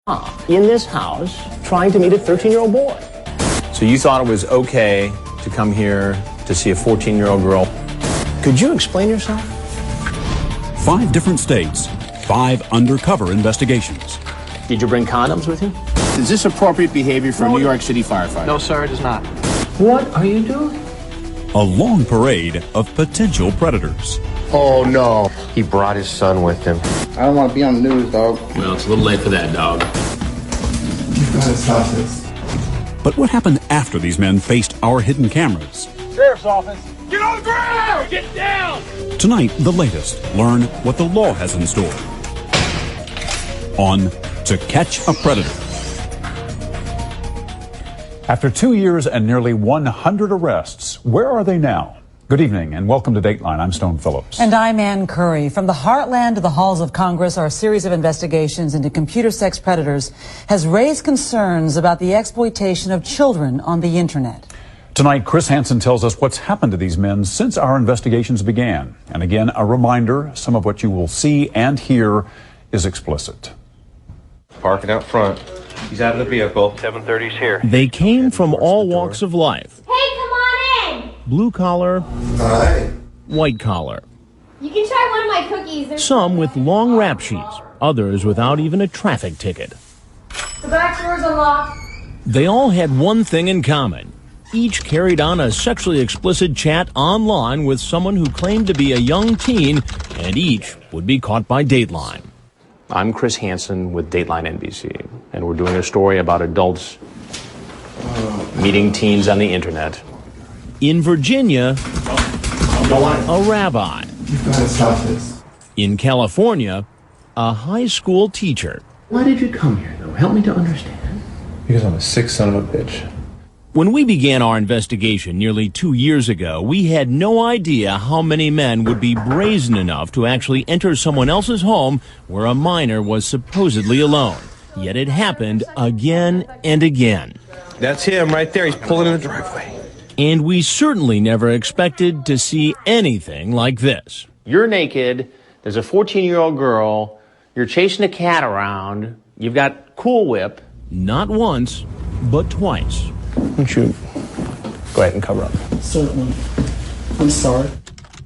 in this house trying to meet a 13-year-old boy. So you thought it was okay to come here to see a 14-year-old girl? Could you explain yourself? 5 different states, 5 undercover investigations. Did you bring condoms with you? Is this appropriate behavior for a New York City firefighter? No, sir, it is not. What are you doing? A long parade of potential predators. Oh, no. He brought his son with him. I don't want to be on the news, dog. Well, it's a little late for that, dog. You've got to stop this. But what happened after these men faced our hidden cameras? Sheriff's office. Get on the ground! Get down! Tonight, the latest. Learn what the law has in store. On To Catch a Predator. After 2 years and nearly 100 arrests, where are they now? Good evening and welcome to Dateline. I'm Stone Phillips. And I'm Ann Curry. From the heartland to the halls of Congress, our series of investigations into computer sex predators has raised concerns about the exploitation of children on the internet. Tonight, Chris Hansen tells us what's happened to these men since our investigations began. And again, a reminder, some of what you will see and hear is explicit. Parking out front. He's out of the vehicle. 7:30's here. They came from all walks of life. Hey, come on in! Blue collar, Hi. white collar. You can try one of my cookies. There's Some with long rap sheets, others without even a traffic ticket. The back door's unlocked. They all had one thing in common. Each carried on a sexually explicit chat online with someone who claimed to be a young teen, and each would be caught by Dateline. I'm Chris Hansen with Dateline NBC, and we're doing a story about adults meeting teens on the internet. In Virginia, a rabbi. You've got to stop this. In California, a high school teacher. Why did you come here, though? Help me to understand. Because I'm a sick son of a bitch. When we began our investigation nearly 2 years ago, we had no idea how many men would be brazen enough to actually enter someone else's home where a minor was supposedly alone. Yet it happened again and again. That's him right there. He's pulling in the driveway. And we certainly never expected to see anything like this. You're naked, there's a 14-year-old girl, you're chasing a cat around, you've got Cool Whip. Not once, but twice. Why don't you go ahead and cover up? Certainly. I'm sorry.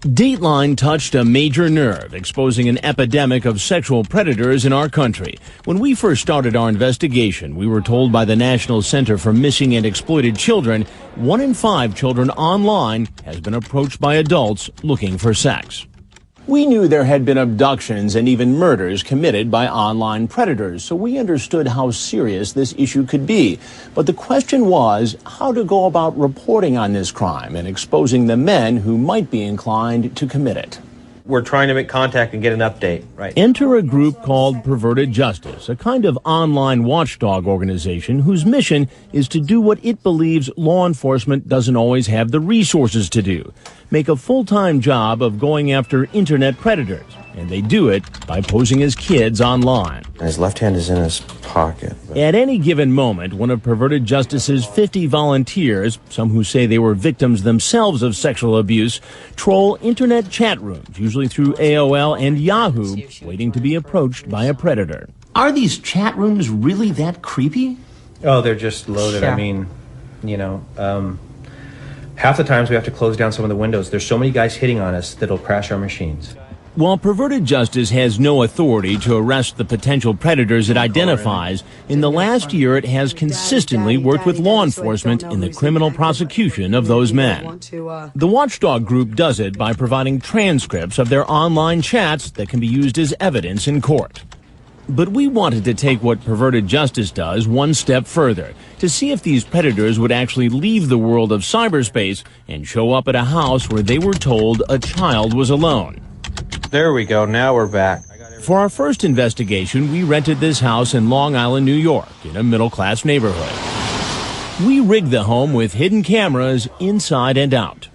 Dateline touched a major nerve, exposing an epidemic of sexual predators in our country. When we first started our investigation, we were told by the National Center for Missing and Exploited Children, 1 in 5 children online has been approached by adults looking for sex. We knew there had been abductions and even murders committed by online predators, so we understood how serious this issue could be. But the question was how to go about reporting on this crime and exposing the men who might be inclined to commit it. We're trying to make contact and get an update, right? Enter a group called Perverted Justice, a kind of online watchdog organization whose mission is to do what it believes law enforcement doesn't always have the resources to do. Make a full-time job of going after internet predators. And they do it by posing as kids online. His left hand is in his pocket. At any given moment, one of Perverted Justice's 50 volunteers, some who say they were victims themselves of sexual abuse, troll internet chat rooms, usually through AOL and Yahoo, waiting to be approached by a predator. Are these chat rooms really that creepy? Oh, they're just loaded. Yeah. I mean, half the times we have to close down some of the windows. There's so many guys hitting on us that'll crash our machines. While Perverted Justice has no authority to arrest the potential predators it identifies, in the last year it has consistently worked with law enforcement in the criminal prosecution of those men. The watchdog group does it by providing transcripts of their online chats that can be used as evidence in court. But we wanted to take what Perverted Justice does one step further, to see if these predators would actually leave the world of cyberspace and show up at a house where they were told a child was alone. There we go. Now we're back. For our first investigation, we rented this house in Long Island, New York, in a middle-class neighborhood. We rigged the home with hidden cameras inside and out.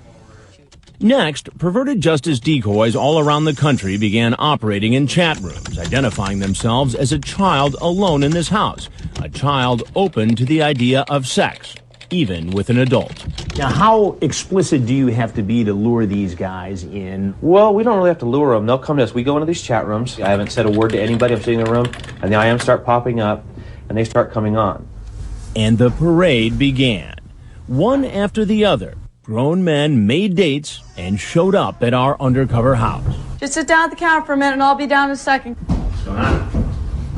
Next, Perverted Justice decoys all around the country began operating in chat rooms, identifying themselves as a child alone in this house, a child open to the idea of sex, even with an adult. Now, how explicit do you have to be to lure these guys in? Well, we don't really have to lure them. They'll come to us. We go into these chat rooms. I haven't said a word to anybody. I'm sitting in the room, and the IMs start popping up. and they start coming on. And the parade began. One after the other, grown men made dates and showed up at our undercover house. Just sit down at the counter for a minute and I'll be down in a second. What's going on?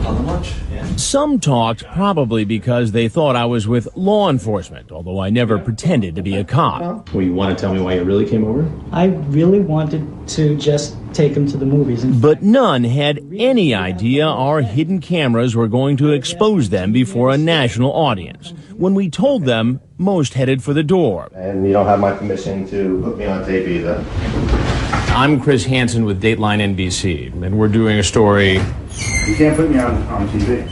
On the lunch? Yeah. Some talked probably because they thought I was with law enforcement, although I never pretended to be a cop. Well, you want to tell me why you really came over? I really wanted to just take him to the movies. But none had any idea our hidden cameras were going to expose them before a national audience. When we told them, most headed for the door. And you don't have my permission to put me on tape either. I'm Chris Hansen with Dateline NBC, and we're doing a story. You can't put me on TV.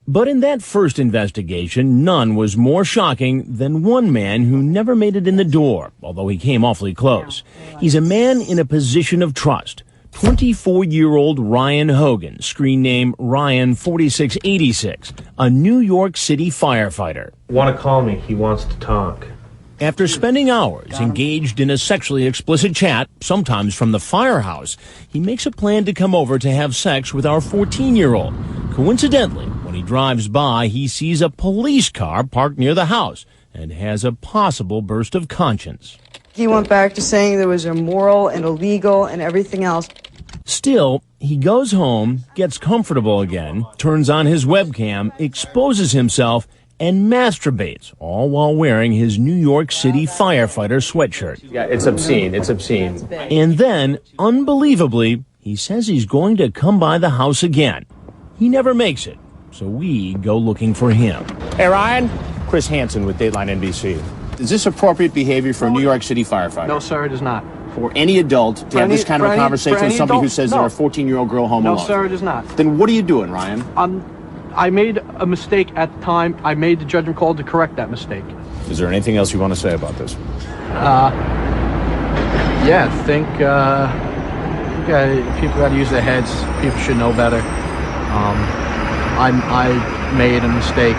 But in that first investigation, none was more shocking than one man who never made it in the door, although he came awfully close. He's a man in a position of trust. 24-year-old Ryan Hogan, screen name Ryan 4686, a New York City firefighter. Want to call me? He wants to talk. After spending hours engaged in a sexually explicit chat, sometimes from the firehouse, he makes a plan to come over to have sex with our 14-year-old. Coincidentally, when he drives by, he sees a police car parked near the house and has a possible burst of conscience. He went back to saying there was immoral and illegal and everything else. Still, he goes home, gets comfortable again, turns on his webcam, exposes himself, and masturbates, all while wearing his New York City firefighter sweatshirt. Yeah, it's obscene. It's obscene. And then, unbelievably, he says he's going to come by the house again. He never makes it, so we go looking for him. Hey, Ryan. Chris Hansen with Dateline NBC. Is this appropriate behavior for a New York City firefighter? No, sir, it is not. For any adult to have this kind of a conversation with somebody who says they're a 14-year-old girl home alone? No, sir, it is not. Then what are you doing, Ryan? I made a mistake at the time. I made the judgment call to correct that mistake. Is there anything else you want to say about this? Yeah, I think people got to use their heads. People should know better. I made a mistake.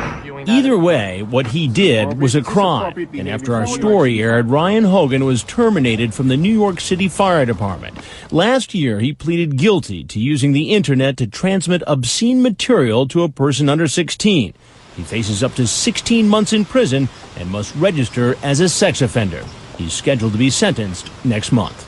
Either way, what he did was a crime, and after our story aired, Ryan Hogan was terminated from the New York City Fire Department. Last year, he pleaded guilty to using the internet to transmit obscene material to a person under 16. He faces up to 16 months in prison and must register as a sex offender. He's scheduled to be sentenced next month.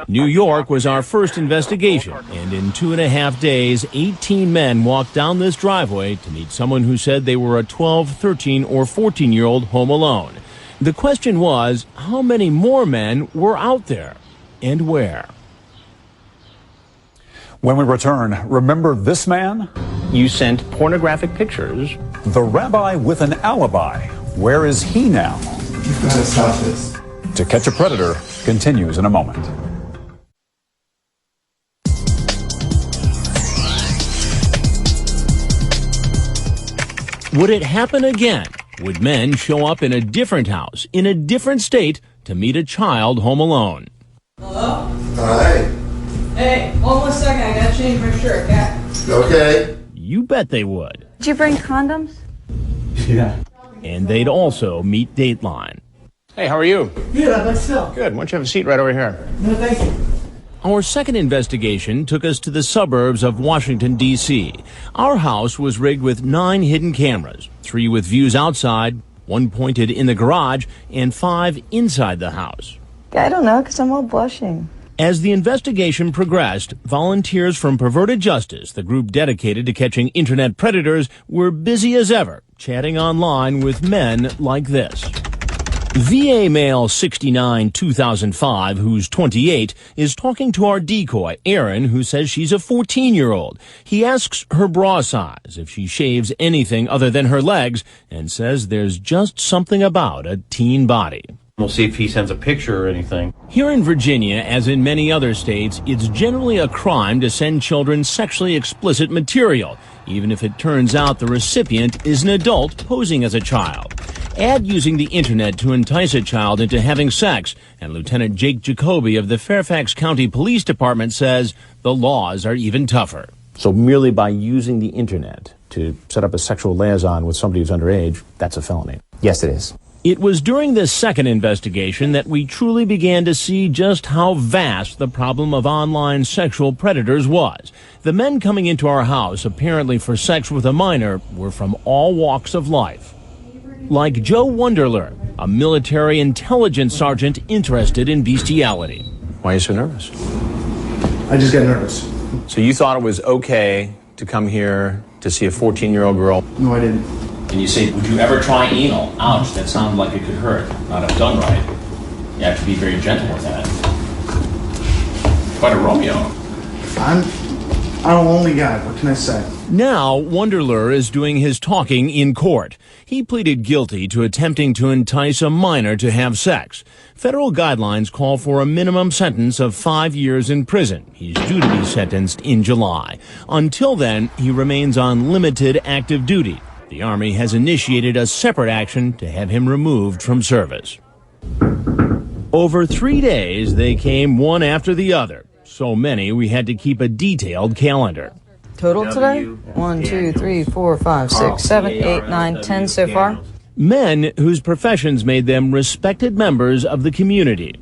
New York was our first investigation, and in 2.5 days, 18 men walked down this driveway to meet someone who said they were a 12, 13, or 14-year-old home alone. The question was, how many more men were out there, and where? When we return, remember this man? You sent pornographic pictures. The rabbi with an alibi. Where is he now? You've got to stop this. To Catch a Predator continues in a moment. Would it happen again? Would men show up in a different house, in a different state, to meet a child home alone? Hello? Hi. Hey, hold on a second. I gotta change my shirt, okay? Okay. You bet they would. Did you bring condoms? Yeah. And they'd also meet Dateline. Hey, how are you? Good, how about yourself? Good. Why don't you have a seat right over here? No, thank you. Our second investigation took us to the suburbs of Washington, D.C. Our house was rigged with 9 hidden cameras, 3 with views outside, 1 pointed in the garage, and 5 inside the house. I don't know, because I'm all blushing. As the investigation progressed, volunteers from Perverted Justice, the group dedicated to catching internet predators, were busy as ever, chatting online with men like this. VA male 69 2005, who's 28, is talking to our decoy, Erin, who says she's a 14-year-old. He asks her bra size, if she shaves anything other than her legs, and says there's just something about a teen body. We'll see if he sends a picture or anything. Here in Virginia, as in many other states, it's generally a crime to send children sexually explicit material, even if it turns out the recipient is an adult posing as a child. Add using the internet to entice a child into having sex, and Lieutenant Jake Jacoby of the Fairfax County Police Department says the laws are even tougher. So merely by using the internet to set up a sexual liaison with somebody who's underage, that's a felony? Yes, it is. It was during this second investigation that we truly began to see just how vast the problem of online sexual predators was. The men coming into our house, apparently for sex with a minor, were from all walks of life. Like Joe Wunderler, a military intelligence sergeant interested in bestiality. Why are you so nervous? I just got nervous. So you thought it was okay to come here to see a 14-year-old girl? No, I didn't. And you say, would you ever try anal? Ouch, that sounds like it could hurt. Not if done right. You have to be very gentle with that. Quite a Romeo. I'm a lonely guy. What can I say? Now, Wunderler is doing his talking in court. He pleaded guilty to attempting to entice a minor to have sex. Federal guidelines call for a minimum sentence of 5 years in prison. He's due to be sentenced in July. Until then, he remains on limited active duty. The Army has initiated a separate action to have him removed from service. Over 3 days, they came one after the other. So many, we had to keep a detailed calendar. Total today? 1, 2, 3, 4, 5, 6, 7, 8, 9, 10 so far. Men whose professions made them respected members of the community.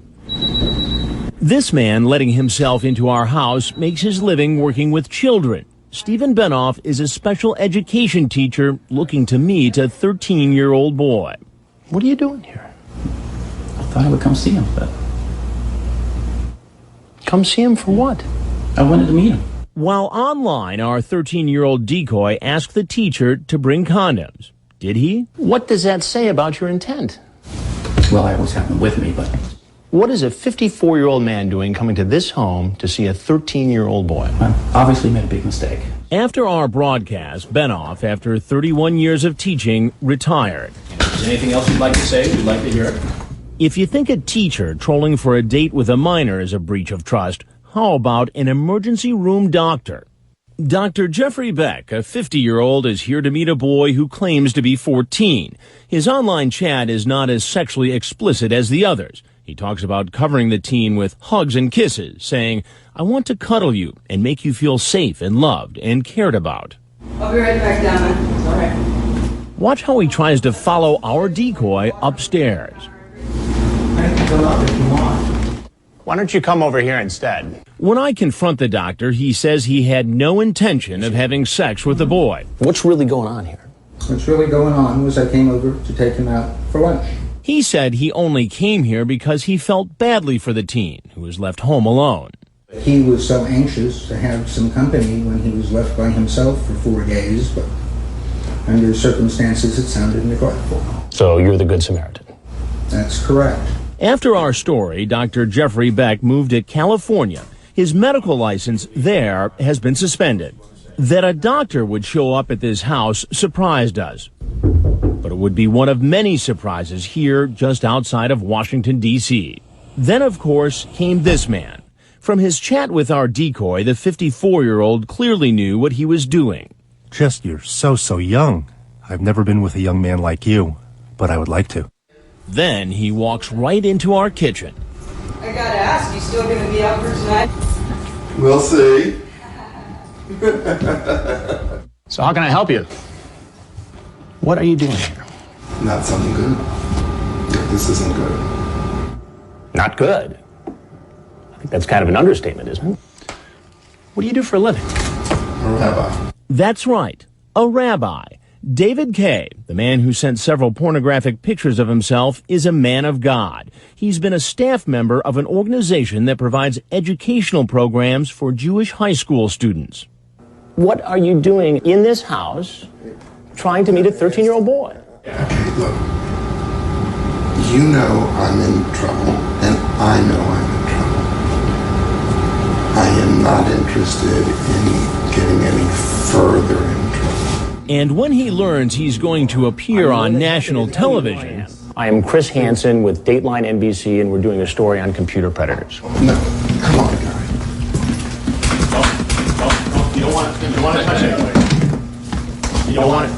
This man letting himself into our house makes his living working with children. Stephen Benoff is a special education teacher looking to meet a 13-year-old boy. What are you doing here? I thought I would come see him, but... Come see him for what? I wanted to meet him. While online, our 13-year-old decoy asked the teacher to bring condoms. Did he? What does that say about your intent? Well, I always have them with me, but... What is a 54-year-old man doing coming to this home to see a 13-year-old boy? I obviously made a big mistake. After our broadcast, Benoff, after 31 years of teaching, retired. Is there anything else you'd like to say? We'd like to hear it. If you think a teacher trolling for a date with a minor is a breach of trust, how about an emergency room doctor? Dr. Jeffrey Beck, a 50-year-old, is here to meet a boy who claims to be 14. His online chat is not as sexually explicit as the others. He talks about covering the teen with hugs and kisses, saying, "I want to cuddle you and make you feel safe and loved and cared about." I'll be right back down, man. It's all right. Watch how he tries to follow our decoy upstairs. I can go up if you want. Why don't you come over here instead? When I confront the doctor, he says he had no intention of having sex with the boy. What's really going on here? What's really going on was I came over to take him out for lunch. He said he only came here because he felt badly for the teen, who was left home alone. He was so anxious to have some company when he was left by himself for 4 days, but under circumstances it sounded neglectful. So you're the Good Samaritan? That's correct. After our story, Dr. Jeffrey Beck moved to California. His medical license there has been suspended. That a doctor would show up at this house surprised us. But it would be one of many surprises here just outside of Washington, D.C. Then, of course, came this man. From his chat with our decoy, the 54-year-old clearly knew what he was doing. Just, you're so young. I've never been with a young man like you, but I would like to. Then he walks right into our kitchen. I gotta ask, you still gonna be out for tonight? We'll see. So how can I help you? What are you doing here? Not something good. This isn't good. Not good? I think that's kind of an understatement, isn't it? What do you do for a living? A rabbi. That's right, a rabbi. David Kay, the man who sent several pornographic pictures of himself, is a man of God. He's been a staff member of an organization that provides educational programs for Jewish high school students. What are you doing in this house trying to meet a 13-year-old boy? Okay, look. You know I'm in trouble, and I know I'm in trouble. I am not interested in getting any further in trouble. And when he learns he's going to appear on national television... I am Chris Hansen with Dateline NBC, and we're doing a story on computer predators. No, come on, guy. You don't want to touch it. You don't want it.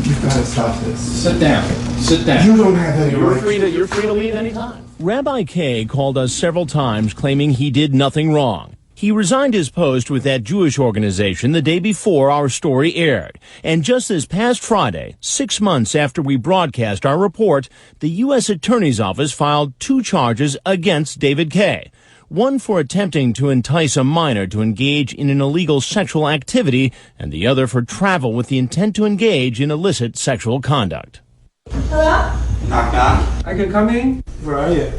You've got to stop this. Sit down. Sit down. You don't have any You're right. free to leave anytime. Rabbi Kay called us several times claiming he did nothing wrong. He resigned his post with that Jewish organization the day before our story aired. And just this past Friday, 6 months after we broadcast our report, the U.S. Attorney's Office filed 2 charges against David K. One for attempting to entice a minor to engage in an illegal sexual activity, and the other for travel with the intent to engage in illicit sexual conduct. Hello? Knock, knock. I can come in? Where are you?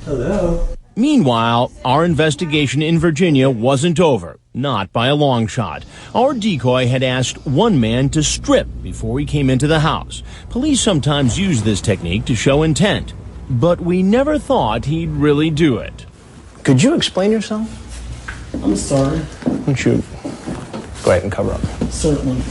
Hello? Meanwhile, our investigation in Virginia wasn't over, not by a long shot. Our decoy had asked one man to strip before he came into the house. Police sometimes use this technique to show intent, but we never thought he'd really do it. Could you explain yourself? I'm sorry. Why don't you go ahead and cover up? Certainly.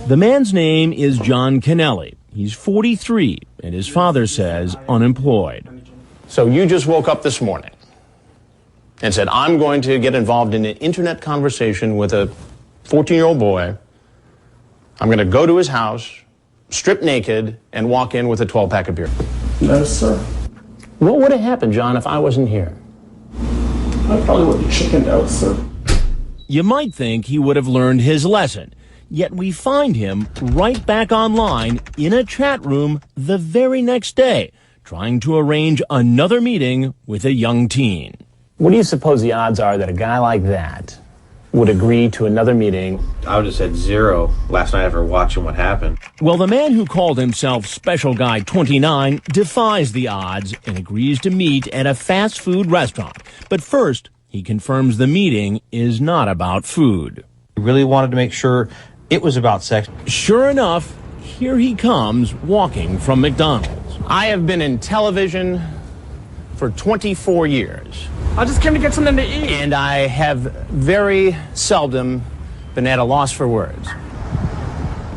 The man's name is John Kennelly. He's 43, and his father says unemployed. So you just woke up this morning and said, I'm going to get involved in an internet conversation with a 14-year-old boy. I'm going to go to his house, strip naked, and walk in with a 12-pack of beer. No, sir. What would have happened, John, if I wasn't here? I probably would have chickened out, sir. You might think he would have learned his lesson, yet we find him right back online in a chat room the very next day, trying to arrange another meeting with a young teen. What do you suppose the odds are that a guy like that would agree to another meeting? I would have said 0 last night after watching what happened. Well, the man who called himself Special Guy 29 defies the odds and agrees to meet at a fast food restaurant. But first, he confirms the meeting is not about food. We really wanted to make sure it was about sex. Sure enough, here he comes walking from McDonald's. I have been in television for 24 years. I just came to get something to eat. And I have very seldom been at a loss for words.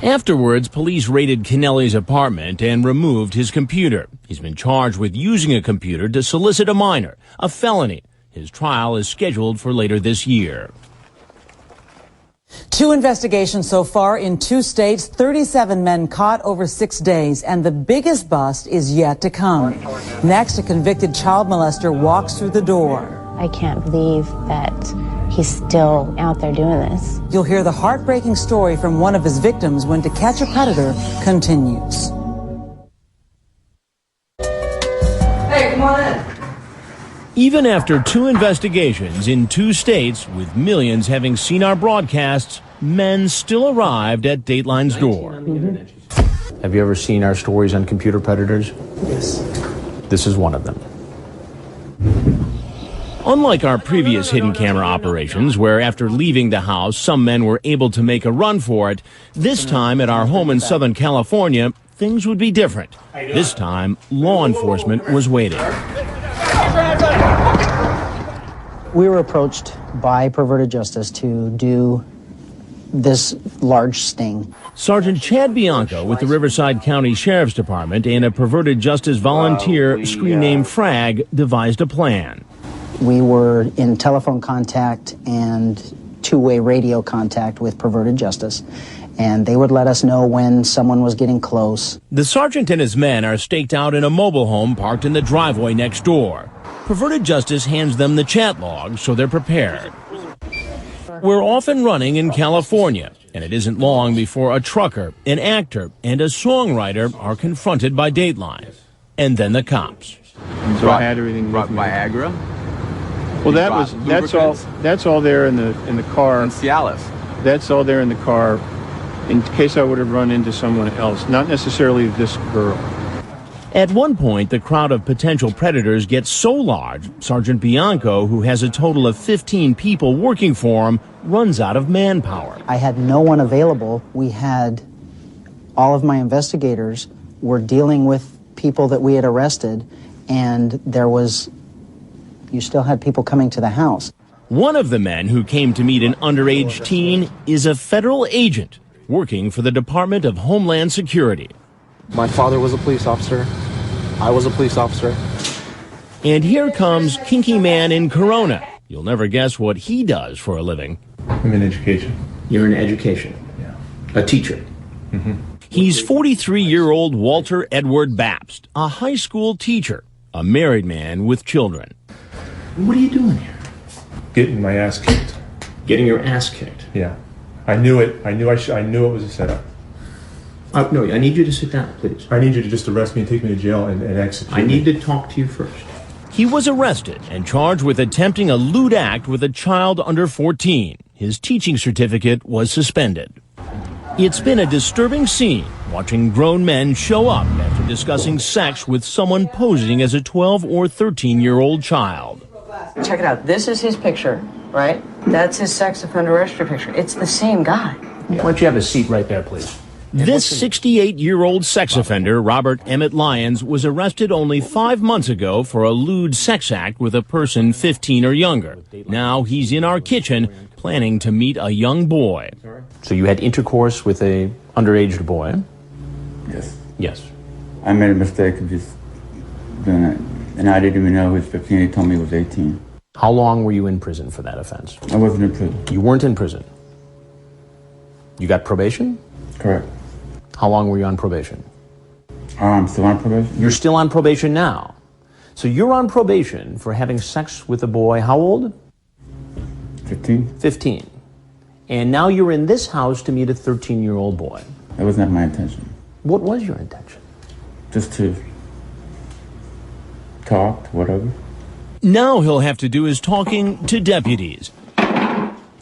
Afterwards, police raided Kennelly's apartment and removed his computer. He's been charged with using a computer to solicit a minor, a felony. His trial is scheduled for later this year. 2 investigations so far in 2 states, 37 men caught over 6 days, and the biggest bust is yet to come. Next, a convicted child molester walks through the door. I can't believe that he's still out there doing this. You'll hear the heartbreaking story from one of his victims when To Catch a Predator continues. Hey, come on in. Even after 2 investigations in 2 states, with millions having seen our broadcasts, men still arrived at Dateline's door. Have you ever seen our stories on computer predators? Yes. This is one of them. Unlike our previous hidden camera operations, where after leaving the house, some men were able to make a run for it, this time at our home in Southern California, things would be different. This time, law enforcement was waiting. We were approached by Perverted Justice to do this large sting. Sergeant Chad Bianco with the Riverside County Sheriff's Department and a Perverted Justice volunteer screen name Frag devised a plan. We were in telephone contact and two-way radio contact with Perverted Justice, and they would let us know when someone was getting close. The sergeant and his men are staked out in a mobile home parked in the driveway next door. Perverted Justice hands them the chat log so they're prepared. We're off and running in California, and it isn't long before a trucker, an actor, and a songwriter are confronted by Dateline. And then the cops. So I had everything. Brought Viagra. Well, that's all there in the car. And Cialis. That's all there in the car, in case I would have run into someone else, not necessarily this girl. At one point, the crowd of potential predators gets so large, Sergeant Bianco, who has a total of 15 people working for him, runs out of manpower. I had no one available. We had all of my investigators were dealing with people that we had arrested, and you still had people coming to the house. One of the men who came to meet an underage teen is a federal agent working for the Department of Homeland Security. My father was a police officer. I was a police officer. And here comes Kinky Man in Corona. You'll never guess what he does for a living. I'm in education. You're in education? Yeah. A teacher? Mm-hmm. He's 43-year-old Walter Edward Bapst, a high school teacher, a married man with children. What are you doing here? getting my ass kicked. Getting your ass kicked? Yeah. I knew it. I knew it was a setup. No, I need you to sit down, please. I need you to just arrest me and take me to jail and execute me. I need to talk to you first. He was arrested and charged with attempting a lewd act with a child under 14. His teaching certificate was suspended. It's been a disturbing scene, watching grown men show up after discussing sex with someone posing as a 12 or 13-year-old child. Check it out. This is his picture, right? That's his sex offender registry picture. It's the same guy. Why don't you have a seat right there, please? This 68-year-old sex offender, Robert Emmett Lyons, was arrested only 5 months ago for a lewd sex act with a person 15 or younger. Now he's in our kitchen planning to meet a young boy. So you had intercourse with a underage boy? Yes. Yes. I made a mistake of just doing it. And I didn't even know he was 15. He told me he was 18. How long were you in prison for that offense? I wasn't in prison. You weren't in prison? You got probation? Correct. How long were you on probation? I'm still on probation. You're still on probation now. So you're on probation for having sex with a boy, how old? 15. 15. And now you're in this house to meet a 13-year-old boy. That was not my intention. What was your intention? Just to talk, whatever. Now he'll have to do his talking to deputies.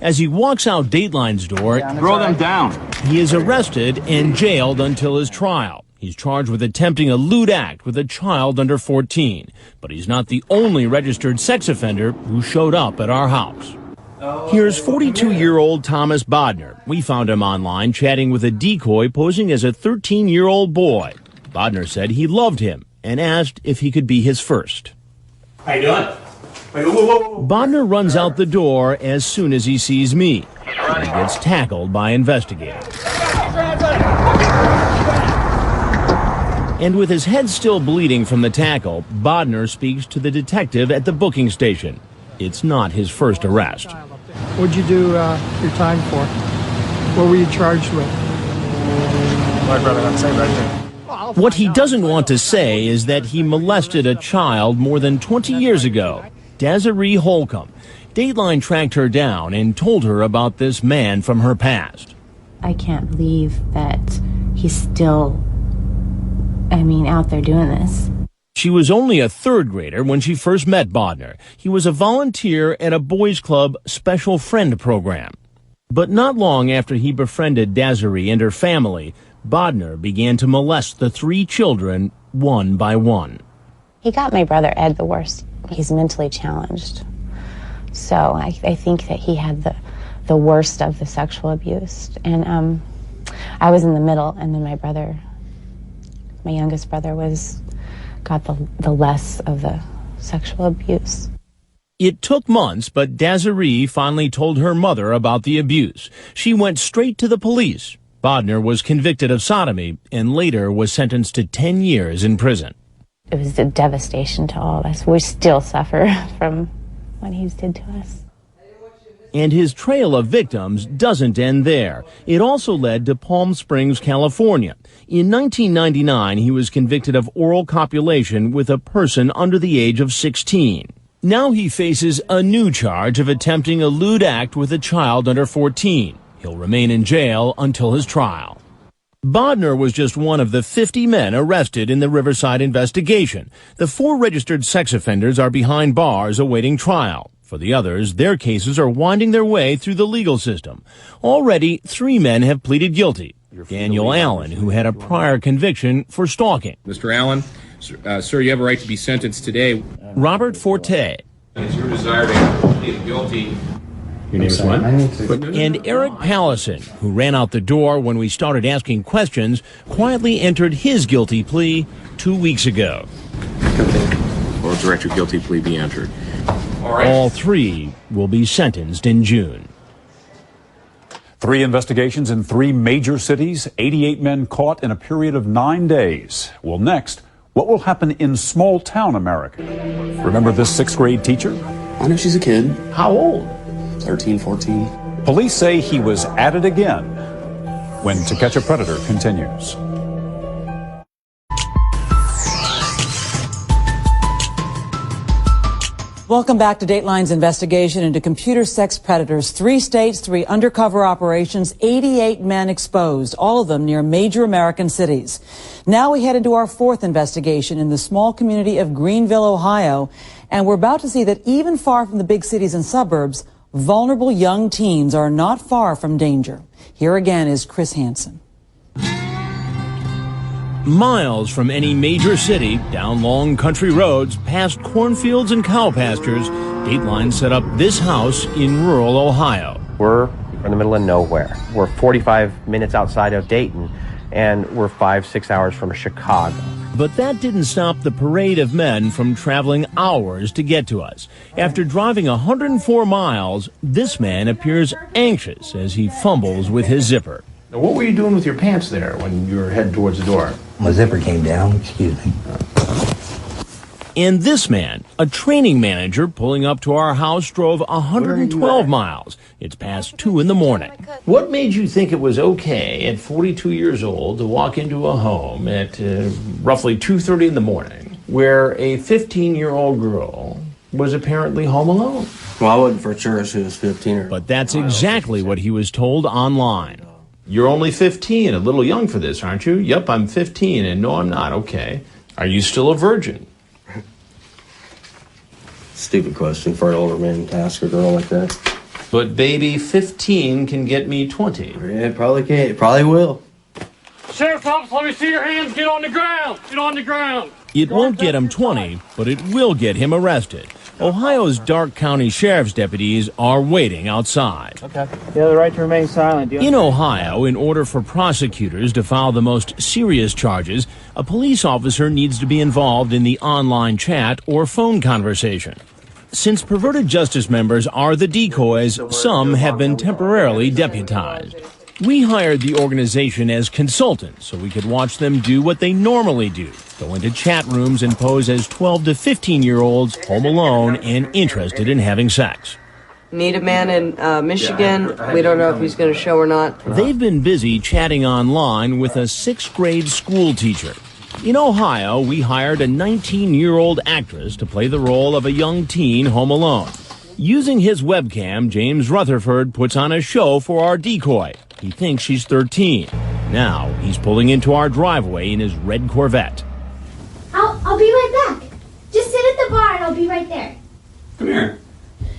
As he walks out Dateline's door, throw them down. He is arrested and jailed until his trial. He's charged with attempting a lewd act with a child under 14. But he's not the only registered sex offender who showed up at our house. Here's 42-year-old Thomas Bodner. We found him online chatting with a decoy posing as a 13-year-old boy. Bodner said he loved him and asked if he could be his first. How you doing? Bodner runs out the door as soon as he sees me. He gets tackled by investigators. And with his head still bleeding from the tackle, Bodner speaks to the detective at the booking station. It's not his first arrest. What'd you do your time for? What were you charged with? I'd rather not say that. What he doesn't want to say is that he molested a child more than 20 years ago. Desiree Holcomb. Dateline tracked her down and told her about this man from her past. I can't believe that he's still, out there doing this. She was only a third grader when she first met Bodner. He was a volunteer at a boys' club special friend program. But not long after he befriended Desiree and her family, Bodner began to molest the 3 children one by one. He got my brother Ed the worst. He's mentally challenged. So I think that he had the worst of the sexual abuse. And I was in the middle, and then my youngest brother got the less of the sexual abuse. It took months, but Desiree finally told her mother about the abuse. She went straight to the police. Bodner was convicted of sodomy and later was sentenced to 10 years in prison. It was a devastation to all of us. We still suffer from what he did to us. And his trail of victims doesn't end there. It also led to Palm Springs, California. In 1999, he was convicted of oral copulation with a person under the age of 16. Now he faces a new charge of attempting a lewd act with a child under 14. He'll remain in jail until his trial. Bodner was just one of the 50 men arrested in the Riverside investigation. The 4 registered sex offenders are behind bars awaiting trial. For the others, their cases are winding their way through the legal system. Already, 3 men have pleaded guilty. Daniel Allen, who had a prior conviction for stalking. Mr. Allen, sir, you have a right to be sentenced today. Robert Forte. It's your desire to plead guilty. Your name is what? And Eric Pallison, who ran out the door when we started asking questions, quietly entered his guilty plea 2 weeks ago. Or direct your guilty plea be entered. All 3 will be sentenced in June. 3 investigations in 3 major cities, 88 men caught in a period of 9 days. Well, next, what will happen in small-town America? Remember this 6th grade teacher? I know she's a kid. How old? 13, 14. Police say he was at it again when To Catch a Predator continues. Welcome back to Dateline's investigation into computer sex predators. 3 states, 3 undercover operations, 88 men exposed, all of them near major American cities. Now we head into our 4th investigation in the small community of Greenville, Ohio, and we're about to see that even far from the big cities and suburbs, vulnerable young teens are not far from danger. Here again is Chris Hansen. Miles from any major city, down long country roads, past cornfields and cow pastures, Dateline set up this house in rural Ohio. We're in the middle of nowhere. We're 45 minutes outside of Dayton, and we're 5-6 hours from Chicago. But that didn't stop the parade of men from traveling hours to get to us. After driving 104 miles, this man appears anxious as he fumbles with his zipper. Now, what were you doing with your pants there when you were heading towards the door? My zipper came down, excuse me. And this man, a training manager pulling up to our house, drove 112 miles. It's past 2 in the morning. What made you think it was okay at 42 years old to walk into a home at roughly 2:30 in the morning where a 15-year-old girl was apparently home alone? Well, I wasn't for sure she was 15. But that's exactly what he was told online. You're only 15, a little young for this, aren't you? Yep, I'm 15, and no, I'm not. Okay. Are you still a virgin? Stupid question for an older man to ask a girl like that. But baby, 15 can get me 20. Yeah, it probably can. It probably will. Sheriff's office, let me see your hands. Get on the ground. Get on the ground. It won't get him 20, but it will get him arrested. Ohio's Darke County Sheriff's deputies are waiting outside. Okay. You have the right to remain silent. In Ohio, in order for prosecutors to file the most serious charges, a police officer needs to be involved in the online chat or phone conversation. Since perverted justice members are the decoys, some have been temporarily deputized. We hired the organization as consultants so we could watch them do what they normally do, go into chat rooms and pose as 12 to 15-year-olds home alone and interested in having sex. Need a man in Michigan. We don't know if he's going to show or not. They've been busy chatting online with a 6th grade school teacher. In Ohio, we hired a 19-year-old actress to play the role of a young teen home alone. Using his webcam, James Rutherford puts on a show for our decoy. He thinks she's 13. Now he's pulling into our driveway in his red Corvette. I'll be right back. Just sit at the bar and I'll be right there. Come here.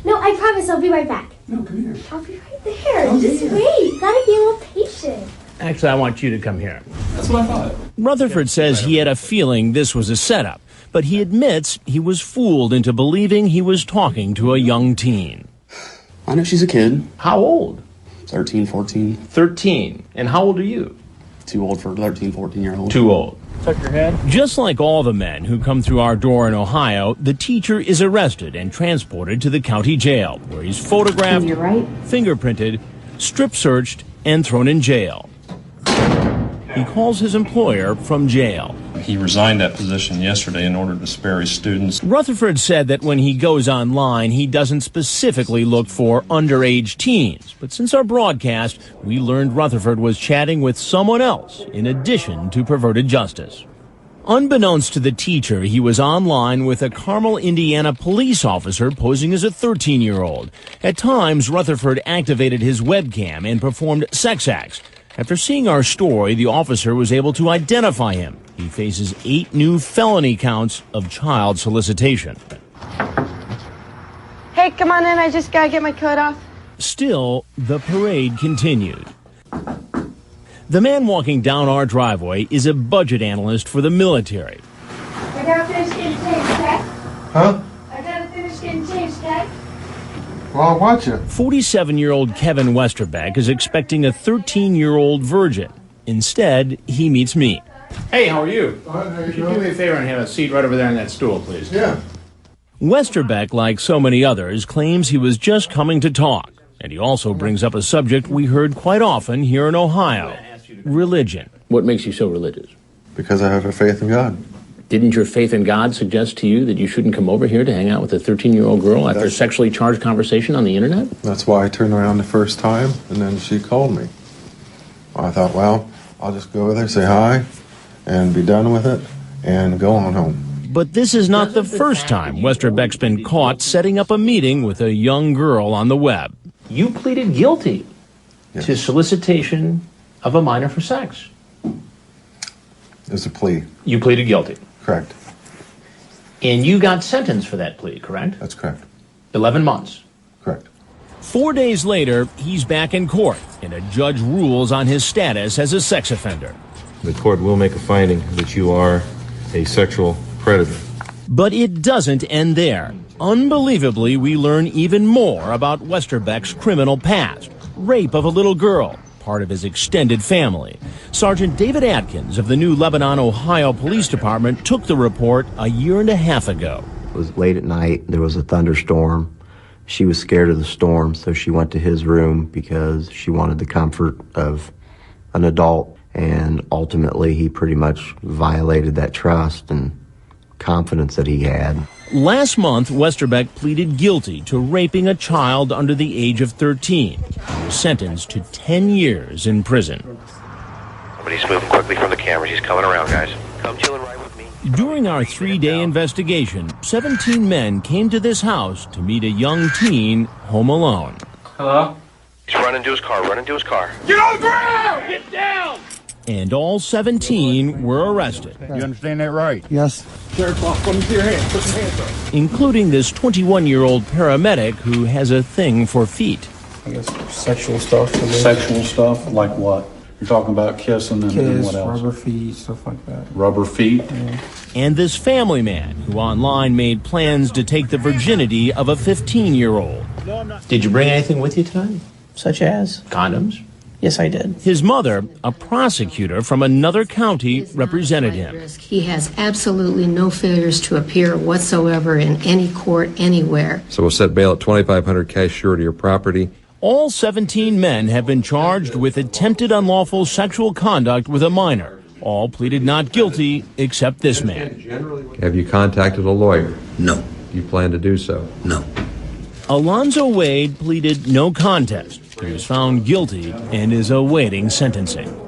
No, I promise I'll be right back. No, come here. I'll be right there. Just wait. You gotta be a little patient. Actually, I want you to come here. That's what I thought. Rutherford says he had a feeling this was a setup, but he admits he was fooled into believing he was talking to a young teen. I know she's a kid. How old? 13, 14. 13. And how old are you? Too old for a 13, 14-year-old. Too old. Tuck your head. Just like all the men who come through our door in Ohio, the teacher is arrested and transported to the county jail, where he's photographed, fingerprinted, strip searched, and thrown in jail. He calls his employer from jail. He resigned that position yesterday in order to spare his students. Rutherford said that when he goes online, he doesn't specifically look for underage teens. But since our broadcast, we learned Rutherford was chatting with someone else in addition to perverted justice. Unbeknownst to the teacher, he was online with a Carmel, Indiana police officer posing as a 13-year-old. At times, Rutherford activated his webcam and performed sex acts. After seeing our story, the officer was able to identify him. He faces 8 new felony counts of child solicitation. Hey, come on in. I just gotta get my coat off. Still, the parade continued. The man walking down our driveway is a budget analyst for the military. I gotta finish getting changed, okay? Huh? I gotta finish getting changed, okay? Well, I'll watch it. 47-year-old Kevin Westerbeck is expecting a 13-year-old virgin. Instead, he meets me. Hey, how are you? There Could you do me a favor and have a seat right over there on that stool, please? Yeah. Westerbeck, like so many others, claims he was just coming to talk. And he also brings up a subject we heard quite often here in Ohio: religion. What makes you so religious? Because I have a faith in God. Didn't your faith in God suggest to you that you shouldn't come over here to hang out with a 13-year-old girl after a sexually charged conversation on the internet? That's why I turned around the first time, and then she called me. I thought, well, I'll just go over there, say hi, and be done with it, and go on home. But this is not the first time Westerbeck's been caught setting up a meeting with a young girl on the web. You pleaded guilty to solicitation of a minor for sex. It's a plea. You pleaded guilty. Correct. And you got sentenced for that plea, correct? That's correct. 11 months. Correct. 4 days later, he's back in court, and a judge rules on his status as a sex offender. The court will make a finding that you are a sexual predator. But it doesn't end there. Unbelievably, we learn even more about Westerbeck's criminal past. Rape of a little girl, part of his extended family. Sergeant David Atkins of the New Lebanon, Ohio Police Department took the report a year and a half ago. It was late at night. There was a thunderstorm. She was scared of the storm, so she went to his room because she wanted the comfort of an adult. And ultimately, he pretty much violated that trust and confidence that he had. Last month, Westerbeck pleaded guilty to raping a child under the age of 13. He was sentenced to 10 years in prison. Somebody's moving quickly from the cameras. He's coming around, guys. Come chill and ride with me. During our 3-day investigation, 17 men came to this house to meet a young teen home alone. Hello? He's running to his car. Running to his car. Get on the ground! Get down! And all 17 were arrested. You understand that right? Yes. Sheriff, put them to your hands. Put your hands up. Including this 21-year-old paramedic who has a thing for feet. I guess sexual stuff. Sexual stuff? Like what? You're talking about kissing and what else? Rubber feet, stuff like that. Rubber feet? Yeah. And this family man who online made plans to take the virginity of a 15-year-old. Did you bring anything with you tonight? Such as? Condoms? Yes, I did. His mother, a prosecutor from another county, represented him. He has absolutely no failures to appear whatsoever in any court anywhere. So we'll set bail at $2,500 cash surety or property. All 17 men have been charged with attempted unlawful sexual conduct with a minor. All pleaded not guilty except this man. Have you contacted a lawyer? No. You plan to do so? No. Alonzo Wade pleaded no contest. He was found guilty and is awaiting sentencing.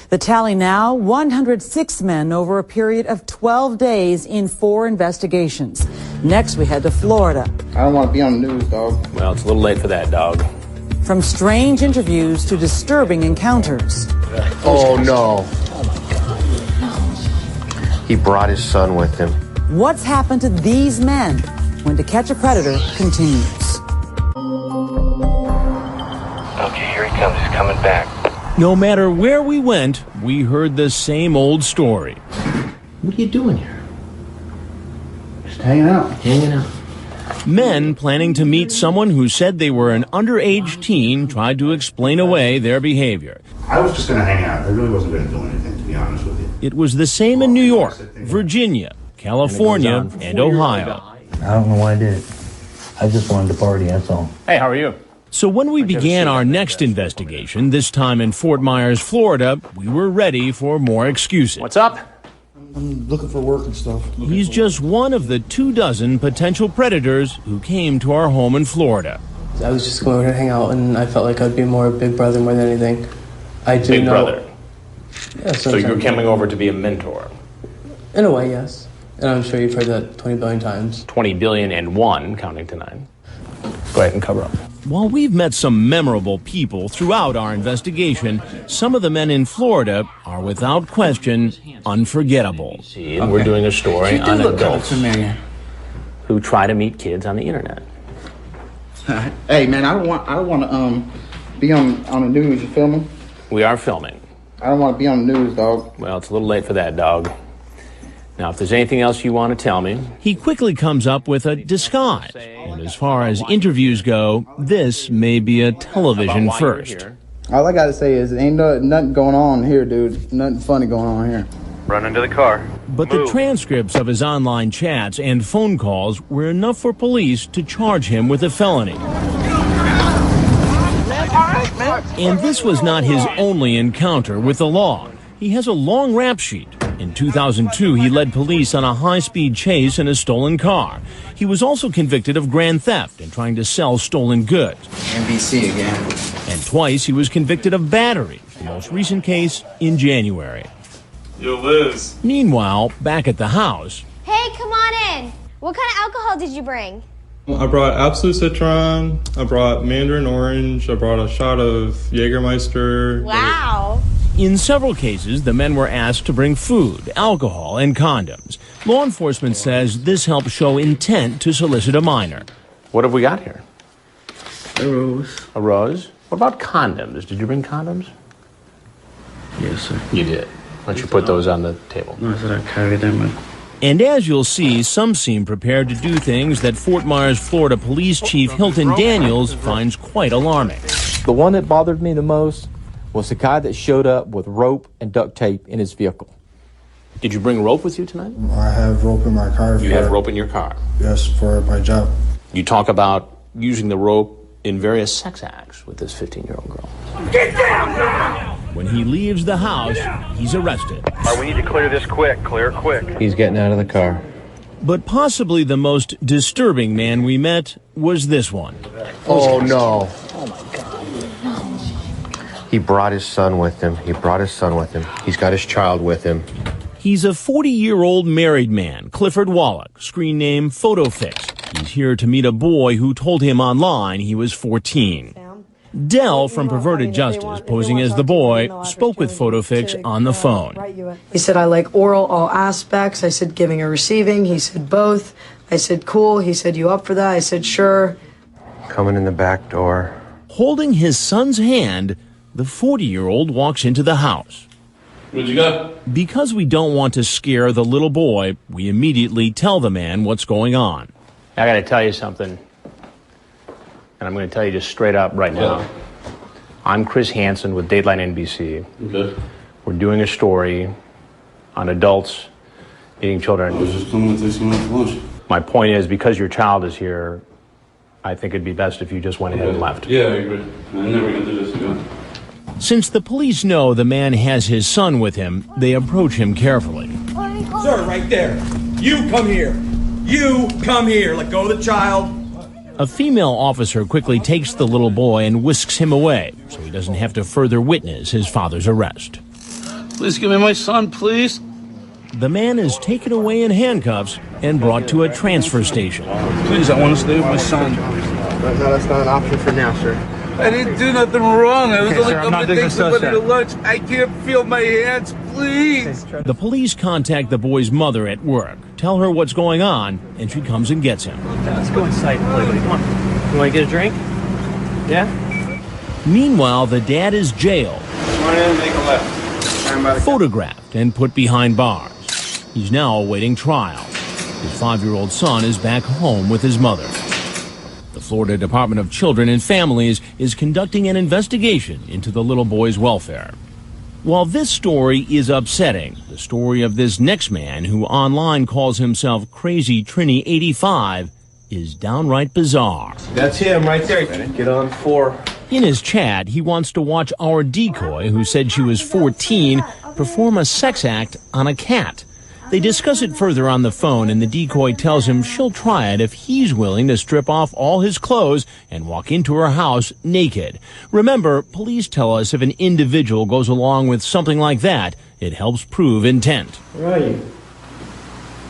The tally now, 106 men over a period of 12 days in 4 investigations. Next, we head to Florida. I don't want to be on the news, dog. Well, it's a little late for that, dog. From strange interviews to disturbing encounters. Oh, no. He brought his son with him. What's happened to these men when To Catch a Predator continues? Okay, here he comes. He's coming back. No matter where we went, we heard the same old story. What are you doing here? Just hanging out. Hanging out. Men planning to meet someone who said they were an underage teen tried to explain away their behavior. I was just going to hang out. I really wasn't going to do anything, to be honest with you. It was the same in New York, Virginia, California, and Ohio. I don't know why I did it. I just wanted to party, that's all. Hey, how are you? So when we began our next investigation, this time in Fort Myers, Florida, we were ready for more excuses. What's up? I'm looking for work and stuff. He's just one of the 24 potential predators who came to our home in Florida. I was just going over to hang out, and I felt like I'd be more big brother more than anything. I do Big know. brother. Yeah, So you're coming over to be a mentor. In a way, yes. And I'm sure you've heard that 20 billion times. 20 billion and 1, counting to 9. Go ahead and cover up. While we've met some memorable people throughout our investigation, some of the men in Florida are without question unforgettable. And we're doing a story on adults who try to meet kids on the internet. Hey, man, I don't want to be on the news. You feel me? We are filming. I don't want to be on the news, dog. Well, it's a little late for that, dog. Now, if there's anything else you want to tell me... He quickly comes up with a disguise. And as far as interviews go, this may be a television first. All I got to say is ain't nothing going on here, dude. Nothing funny going on here. Run into the car. But the transcripts of his online chats and phone calls were enough for police to charge him with a felony. And this was not his only encounter with the law. He has a long rap sheet. In 2002, he led police on a high-speed chase in a stolen car. He was also convicted of grand theft and trying to sell stolen goods. NBC again. And twice he was convicted of battery, the most recent case in January. Yo, Liz. Meanwhile, back at the house, Hey, come on in. What kind of alcohol did you bring? I brought Absolute Citron, I brought Mandarin Orange, I brought a shot of Jägermeister. Wow. in several cases, the men were asked to bring food, alcohol, and condoms. Law enforcement says this helps show intent to solicit a minor. What have we got here? A rose. A rose? What about condoms? Did you bring condoms? Yes, sir. You did. Why don't you put those on the table? No, I said I carried them. And as you'll see, some seem prepared to do things that Fort Myers, Florida Police Chief Hilton Daniels finds quite alarming. The one that bothered me the most was the guy that showed up with rope and duct tape in his vehicle. Did you bring rope with you tonight? I have rope in my car. You have rope in your car? Yes, for my job. You talk about using the rope in various sex acts with this 15-year-old girl. Get down now! When he leaves the house, he's arrested. All right, we need to clear this quick. Clear quick. He's getting out of the car. But possibly the most disturbing man we met was this one. Oh, no. Oh, my God. He brought his son with him. He's got his child with him. He's a 40-year-old married man, Clifford Wallach, screen name PhotoFix. He's here to meet a boy who told him online he was 14. Dell from Perverted Justice, posing as the boy, spoke with PhotoFix on the phone. He said, I like oral, all aspects. I said, giving or receiving. He said, both. I said, cool. He said, you up for that? I said, sure. Coming in the back door. Holding his son's hand, the 40-year-old walks into the house. What'd you got? Because we don't want to scare the little boy, we immediately tell the man what's going on. I got to tell you something, and I'm going to tell you just straight up right now. Yeah. I'm Chris Hansen with Dateline NBC. Okay. We're doing a story on adults eating children. I was just coming to take some lunch. My point is, because your child is here, I think it'd be best if you just went ahead and left. Yeah, I agree. I'm never going to do this again. Since the police know the man has his son with him, they approach him carefully. Sir, right there. You come here. You come here. Let go of the child. A female officer quickly takes the little boy and whisks him away so he doesn't have to further witness his father's arrest. Please give me my son, please. The man is taken away in handcuffs and brought to a transfer station. Please, I want to stay with my son. No, that's not an option for now, sir. I didn't do nothing wrong. I was only sir, I'm coming not to taking take somebody to suspect. lunch. I can't feel my hands, please. The police contact the boy's mother at work, tell her what's going on, and she comes and gets him. Let's go inside and play with it. Come on. You want to get a drink? Yeah? Meanwhile, the dad is jailed, Come in, make a left. photographed, and put behind bars. He's now awaiting trial. His 5-year-old son is back home with his mother. The Florida Department of Children and Families is conducting an investigation into the little boy's welfare. While this story is upsetting, the story of this next man, who online calls himself Crazy Trini 85, is downright bizarre. That's him right there. Get on 4. In his chat, he wants to watch our decoy, who said she was 14, perform a sex act on a cat. They discuss it further on the phone, and the decoy tells him she'll try it if he's willing to strip off all his clothes and walk into her house naked. Remember, police tell us if an individual goes along with something like that, it helps prove intent. Where are you?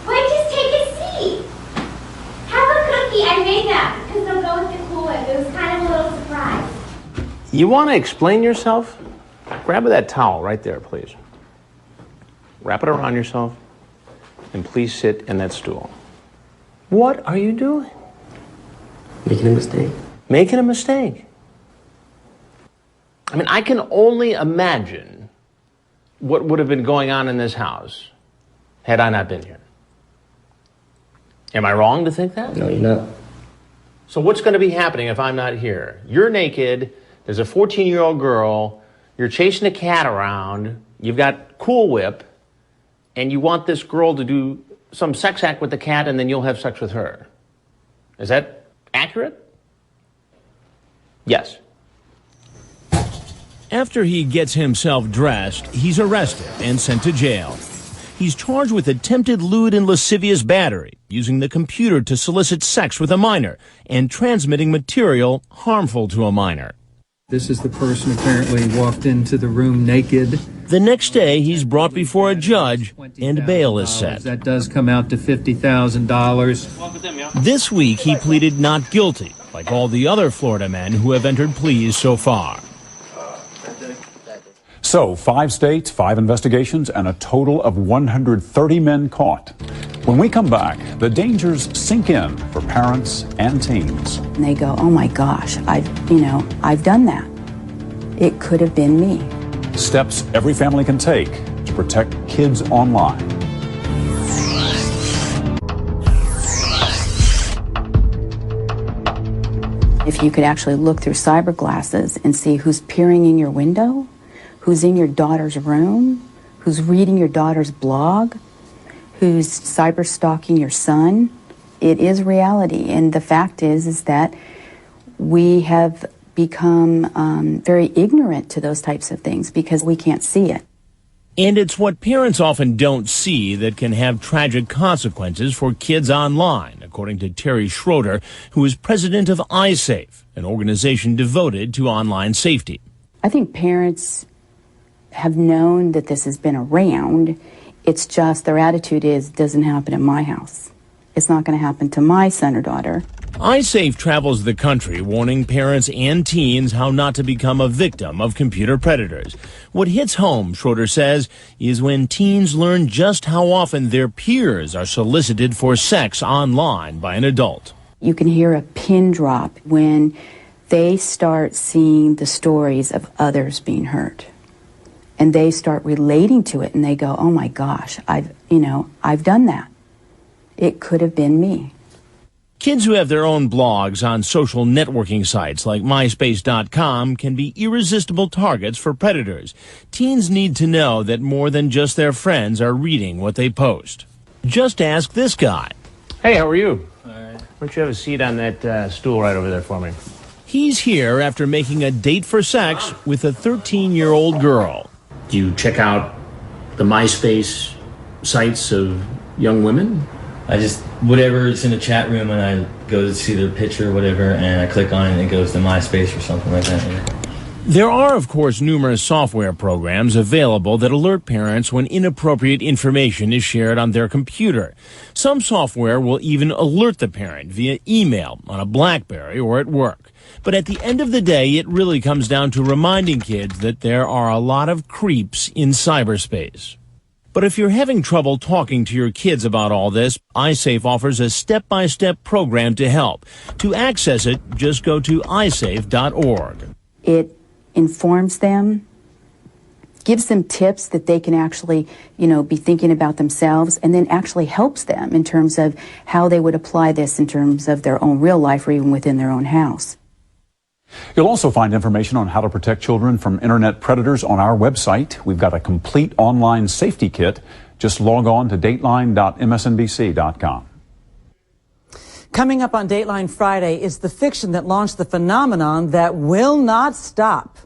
Why just take a seat? Have a cookie. I made that because they'll go with the Cool Whip. It was kind of a little surprise. You want to explain yourself? Grab that towel right there, please. Wrap it around yourself, and please sit in that stool. What are you doing? Making a mistake. Making a mistake. I mean, I can only imagine what would have been going on in this house had I not been here. Am I wrong to think that? No, you're not. So what's going to be happening if I'm not here? You're naked, there's a 14-year-old girl, you're chasing a cat around, you've got Cool Whip, and you want this girl to do some sex act with the cat, and then you'll have sex with her. Is that accurate? Yes. After he gets himself dressed, he's arrested and sent to jail. He's charged with attempted lewd and lascivious battery, using the computer to solicit sex with a minor, and transmitting material harmful to a minor. This is the person apparently walked into the room naked. The next day, he's brought before a judge and bail is set. That does come out to $50,000. This week, he pleaded not guilty, like all the other Florida men who have entered pleas so far. So, 5 states, 5 investigations, and a total of 130 men caught. When we come back, the dangers sink in for parents and teens. And they go, oh my gosh, I've done that. It could have been me. Steps every family can take to protect kids online. If you could actually look through cyber glasses and see who's peering in your window, who's in your daughter's room, who's reading your daughter's blog, who's cyber stalking your son, it is reality. And the fact is that we have become very ignorant to those types of things because we can't see it. And it's what parents often don't see that can have tragic consequences for kids online, according to Terry Schroeder, who is president of iSafe, an organization devoted to online safety. I think parents have known that this has been around. It's just their attitude is, it doesn't happen in my house. It's not going to happen to my son or daughter. iSafe travels the country warning parents and teens how not to become a victim of computer predators. What hits home, Schroeder says, is when teens learn just how often their peers are solicited for sex online by an adult. You can hear a pin drop when they start seeing the stories of others being hurt. And they start relating to it and they go, oh my gosh, I've done that. It could have been me. Kids who have their own blogs on social networking sites like MySpace.com can be irresistible targets for predators. Teens need to know that more than just their friends are reading what they post. Just ask this guy. Hey, how are you? All right. Why don't you have a seat on that stool right over there for me? He's here after making a date for sex with a 13-year-old girl. Do you check out the MySpace sites of young women? I just, whatever is in the chat room, and I go to see their picture or whatever, and I click on it and it goes to MySpace or something like that. Yeah. There are, of course, numerous software programs available that alert parents when inappropriate information is shared on their computer. Some software will even alert the parent via email on a BlackBerry or at work. But at the end of the day, it really comes down to reminding kids that there are a lot of creeps in cyberspace. But if you're having trouble talking to your kids about all this, iSafe offers a step-by-step program to help. To access it, just go to iSafe.org. It informs them, gives them tips that they can actually, be thinking about themselves, and then actually helps them in terms of how they would apply this in terms of their own real life or even within their own house. You'll also find information on how to protect children from internet predators on our website. We've got a complete online safety kit. Just log on to dateline.msnbc.com. Coming up on Dateline Friday is the fiction that launched the phenomenon that will not stop.